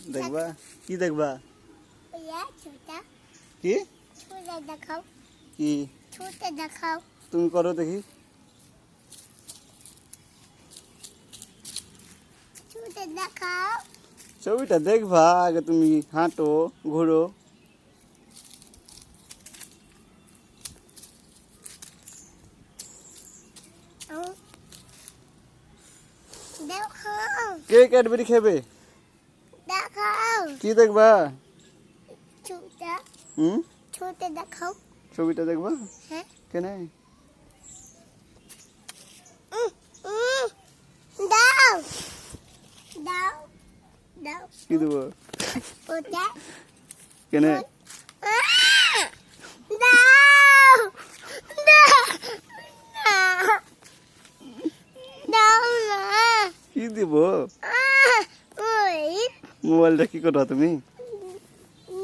দেখবা কি দেখবা কি দেখাও কি ছুটে দেখাও তুমি করো দেখি ছুটে দেখাও ছবিটা দেখবা আগে তুমি হাঁটো ঘোরো দেখাও কে ক্যাডবেরি খাবে দেখাও কি দেখবা ছুটে হুম ছুটে দেখাও ছবিটা দেখবা হ্যাঁ কেন দাও দাও দাও কি দেবো ওটা কেন দাও দাও দাও না কি দিব ওই মোবাইলটা কি করো তুমি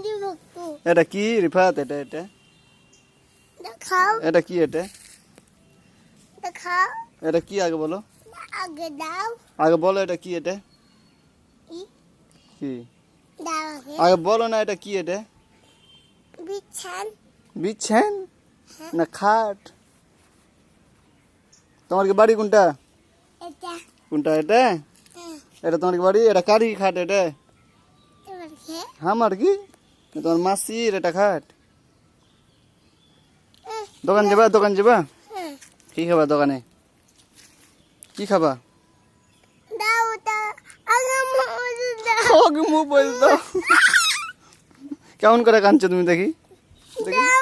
দিব এটা কি রিফাত এটা এটা দেখাও এটা কি এটা দেখাও এটা কি আগে বলো আগে দাও আগে বলো এটা কি এটা ই কি দাও আগে আগে বলো না এটা কি এটা বিছান বিছান না খাট তোমার কি বাড়ি কোনটা এটা কোনটা এটা এটা তোমার কি বাড়ি এটা কারি খাট এটা তোমার কে আমার কি তোমার মাসির এটা খাট দোকান যাবা দোকান যাবা কি খাবা দোকানে কি খাবা দাও তা আগে মোবাইল দাও আগে মোবাইল দাও কেমন করে কাঁদছো তুমি দেখি দাও